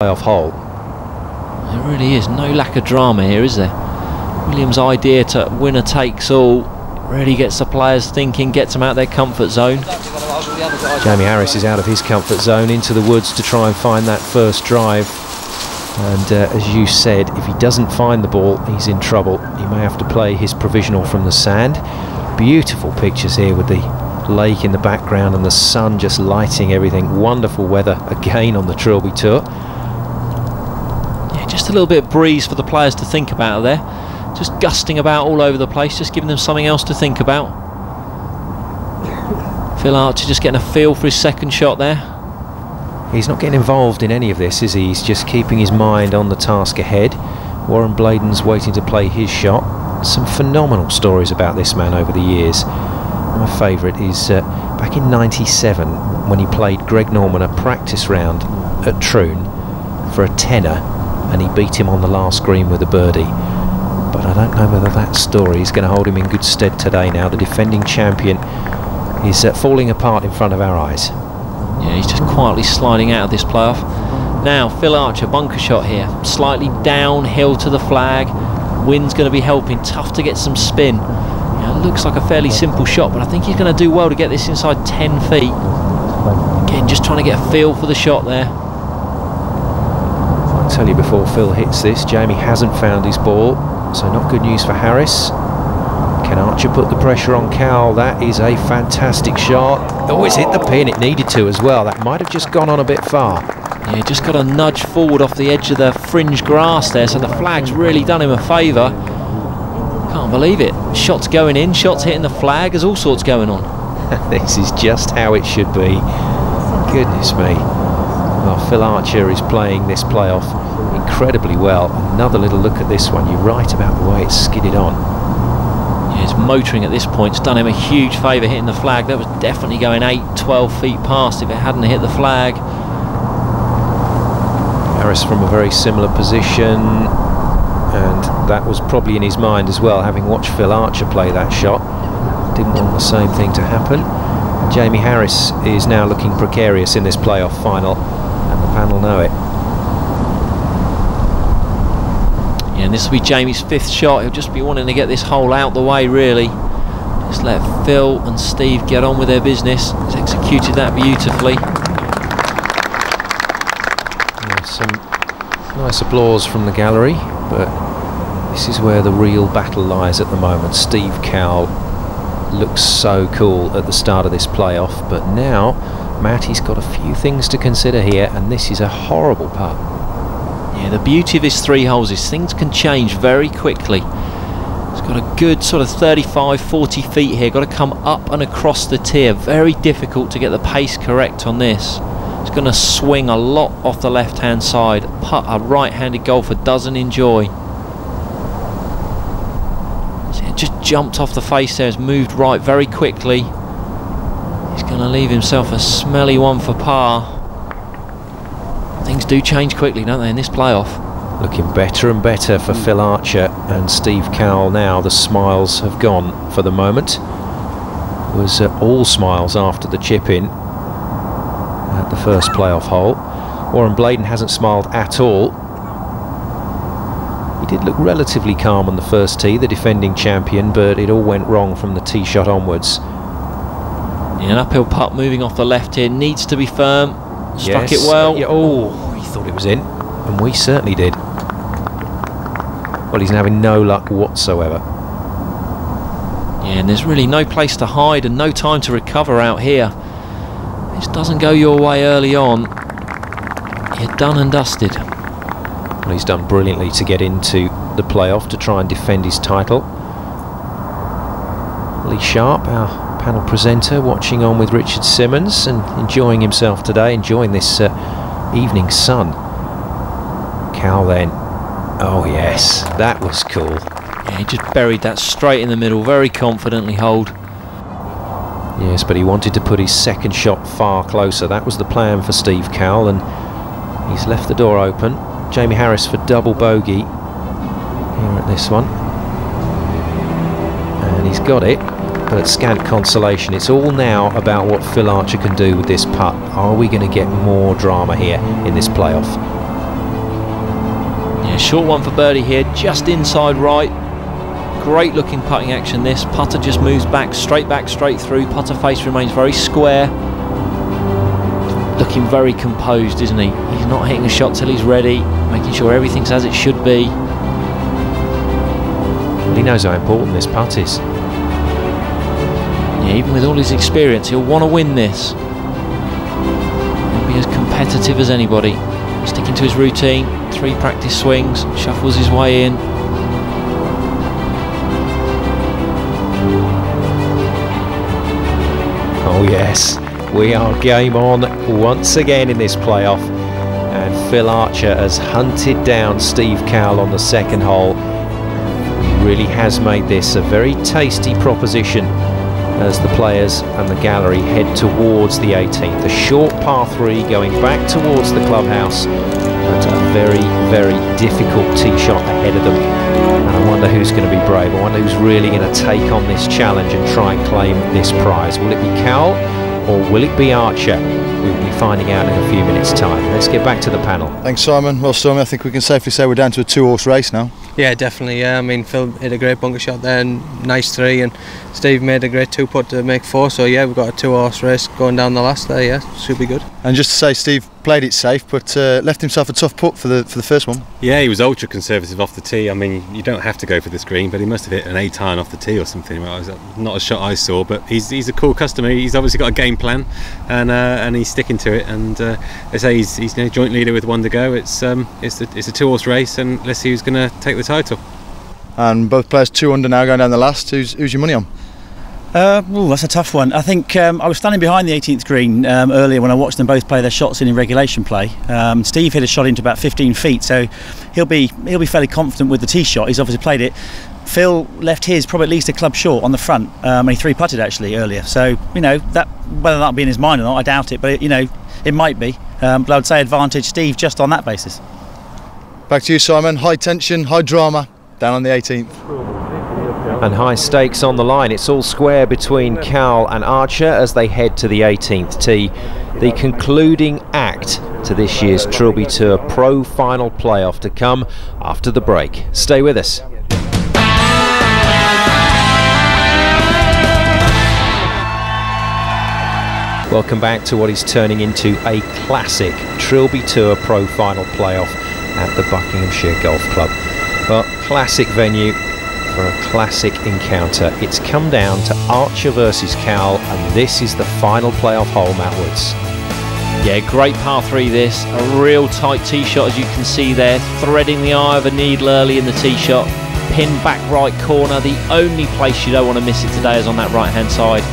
playoff hole. There really is no lack of drama here, is there? Williams' idea to winner takes all really gets the players thinking, gets them out of their comfort zone. Jamie Harris is out of his comfort zone into the woods to try and find that first drive, and as you said, if he doesn't find the ball, he's in trouble. He may have to play his provisional from the sand. Beautiful pictures here with the lake in the background and the sun just lighting everything. Wonderful weather again on the Trilby Tour. Yeah, just a little bit of breeze for the players to think about there, just gusting about all over the place, just giving them something else to think about. Phil Archer just getting a feel for his second shot there. He's not getting involved in any of this, is he? He's just keeping his mind on the task ahead. Warren Bladen's waiting to play his shot. Some phenomenal stories about this man over the years. My favourite is back in '97 when he played Greg Norman a practice round at Troon for a tenner, and he beat him on the last green with a birdie. But I don't know whether that story is going to hold him in good stead today. Now the defending champion is falling apart in front of our eyes. Yeah, he's just quietly sliding out of this playoff. Now Phil Archer, bunker shot here, slightly downhill to the flag. Wind's going to be helping, tough to get some spin. It looks like a fairly simple shot, but I think he's going to do well to get this inside 10 feet. Again, just trying to get a feel for the shot there. I'll tell you before Phil hits this, Jamie hasn't found his ball, so not good news for Harris. Can Archer put the pressure on Cowell? That is a fantastic shot. Oh, it's hit the pin. It needed to as well. That might have just gone on a bit far. Yeah, just got a nudge forward off the edge of the fringe grass there, so the flag's really done him a favour. Can't believe it. Shots going in, shots hitting the flag, there's all sorts going on. This is just how it should be. Goodness me. Well, Phil Archer is playing this playoff incredibly well. Another little look at this one. You're right about the way it's skidded on. Yeah, it's motoring at this point. It's done him a huge favour hitting the flag. That was definitely going 8-12 feet past if it hadn't hit the flag. Harris from a very similar position, and that was probably in his mind as well, having watched Phil Archer play that shot. Didn't want the same thing to happen. Jamie Harris is now looking precarious in this playoff final, and the panel know it. Yeah, and this will be Jamie's fifth shot. He'll just be wanting to get this hole out the way, really. Just let Phil and Steve get on with their business. He's executed that beautifully. Yeah, some nice applause from the gallery, but this is where the real battle lies at the moment. Steve Cowell looks so cool at the start of this playoff, but now Matty's got a few things to consider here, and this is a horrible putt. Yeah, the beauty of his three holes is things can change very quickly. It's got a good sort of 35-40 feet here, got to come up and across the tier. Very difficult to get the pace correct on this. It's going to swing a lot off the left hand side. Putt a right-handed golfer doesn't enjoy. So it just jumped off the face there, has moved right very quickly. He's going to leave himself a smelly one for par. Things do change quickly, don't they, in this playoff? Looking better and better for Phil Archer and Steve Cowell now. The smiles have gone for the moment. It was all smiles after the chip in at the first playoff hole. Warren Bladen hasn't smiled at all. He did look relatively calm on the first tee, the defending champion, but it all went wrong from the tee shot onwards. Yeah, an uphill putt moving off the left here, needs to be firm. Struck it well. Yeah, oh, he thought it was in, and we certainly did. Well, he's having no luck whatsoever. Yeah, and there's really no place to hide and no time to recover out here. This doesn't go your way early on, you're done and dusted. Well, he's done brilliantly to get into the playoff to try and defend his title. Lee Sharp, our panel presenter, watching on with Richard Simmons and enjoying himself today, enjoying this evening sun. Cowell then. Oh yes, that was cool. Yeah, he just buried that straight in the middle, very confidently holed. Yes, but he wanted to put his second shot far closer. That was the plan for Steve Cowell, and he's left the door open. Jamie Harris for double bogey here at this one, and he's got it, but at scant consolation. It's all now about what Phil Archer can do with this putt. Are we going to get more drama here in this playoff? Yeah, short one for birdie here, just inside right. Great looking putting action this. Putter just moves back, straight through. Putter face remains very square. Looking very composed, isn't he? He's not hitting a shot till he's ready, making sure everything's as it should be. Well, he knows how important this putt is. Yeah, even with all his experience, he'll want to win this. He'll be as competitive as anybody. Sticking to his routine, 3 practice swings, shuffles his way in. Oh yes, we are game on once again in this playoff, and Phil Archer has hunted down Steve Cowell on the second hole. He really has made this a very tasty proposition as the players and the gallery head towards the 18th. A short par 3 going back towards the clubhouse, but a very, very difficult tee shot ahead of them. And I wonder who's going to be brave. I wonder who's really going to take on this challenge and try and claim this prize. Will it be Cowell or will it be Archer? We'll be finding out in a few minutes' time. Let's get back to the panel. Thanks, Simon. Well, Stormy, I think we can safely say we're down to a 2-horse race now. Yeah, definitely. Yeah, I mean, Phil hit a great bunker shot there, and nice 3, and Steve made a great 2-putt to make 4. So yeah, we've got a 2-horse race going down the last there. Yeah, should be good. And just to say, Steve played it safe, but left himself a tough putt for the first one. Yeah, he was ultra conservative off the tee. I mean, you don't have to go for this green, but he must have hit an 8-iron off the tee or something. Well, it was not a shot I saw, but he's a cool customer. He's obviously got a game plan, and he's sticking to it. And they say he's joint leader with 1 to go. It's a 2-horse race, and let's see who's going to take the title. And both players 2 under now, going down the last. Who's your money on? That's a tough one. I think I was standing behind the 18th green earlier when I watched them both play their shots in regulation play. Steve hit a shot into about 15 feet, so he'll be fairly confident with the tee shot. He's obviously played it. Phil left his probably at least a club short on the front, and he 3-putted actually earlier. So that whether that'll be in his mind or not, I doubt it. But it might be. But I would say advantage Steve just on that basis. Back to you, Simon. High tension, high drama down on the 18th. And high stakes on the line. It's all square between Cowell and Archer as they head to the 18th tee. The concluding act to this year's Trilby Tour Pro Final playoff to come after the break. Stay with us. Welcome back to what is turning into a classic Trilby Tour Pro Final playoff at the Buckinghamshire Golf Club. But classic venue for a classic encounter. It's come down to Archer versus Cowell, and this is the final playoff hole, Matt Woods. Yeah, great par 3 this. A real tight tee shot, as you can see there, threading the eye of a needle early in the tee shot. Pin back right corner. The only place you don't want to miss it today is on that right hand side.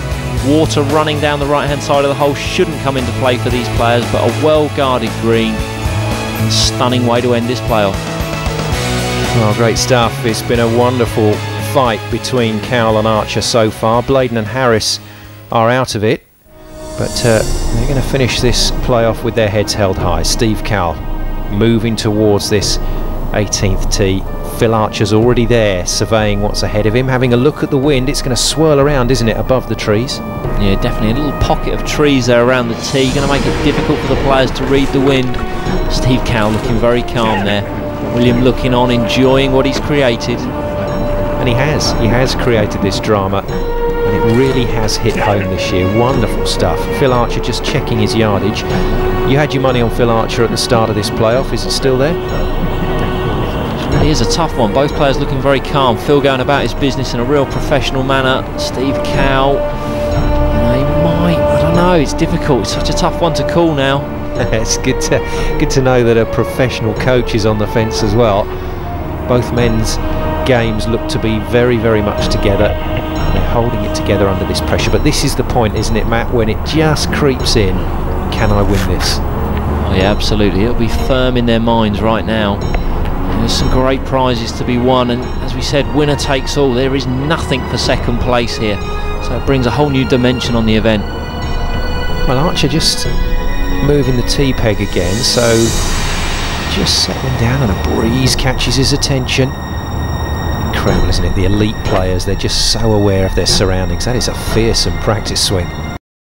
Water running down the right hand side of the hole shouldn't come into play for these players, but a well guarded green and stunning way to end this playoff. Oh, great stuff. It's been a wonderful fight between Cowell and Archer so far. Bladen and Harris are out of it, but they're going to finish this playoff with their heads held high. Steve Cowell moving towards this 18th tee. Phil Archer's already there, surveying what's ahead of him, having a look at the wind. It's going to swirl around, isn't it, above the trees? Yeah, definitely a little pocket of trees there around the tee, going to make it difficult for the players to read the wind. Steve Cowell looking very calm there. William looking on, enjoying what he's created. And he has created this drama, and it really has hit home this year. Wonderful stuff. Phil Archer just checking his yardage. You had your money on Phil Archer at the start of this playoff. Is it still there? It is a tough one. Both players looking very calm. Phil going about his business in a real professional manner. Steve Cowell, he might, I don't know, it's difficult. It's such a tough one to call now. It's good to know that a professional coach is on the fence as well. Both men's games look to be very, very much together. They're holding it together under this pressure. But this is the point, isn't it, Matt, when it just creeps in. Can I win this? Oh yeah, absolutely. It'll be firm in their minds right now. There's some great prizes to be won, and as we said, winner takes all. There is nothing for second place here, so it brings a whole new dimension on the event. Well, Archer just moving the tee peg again, so just settling down, and a breeze catches his attention. Incredible, isn't it? The elite players, they're just so aware of their surroundings. That is a fearsome practice swing.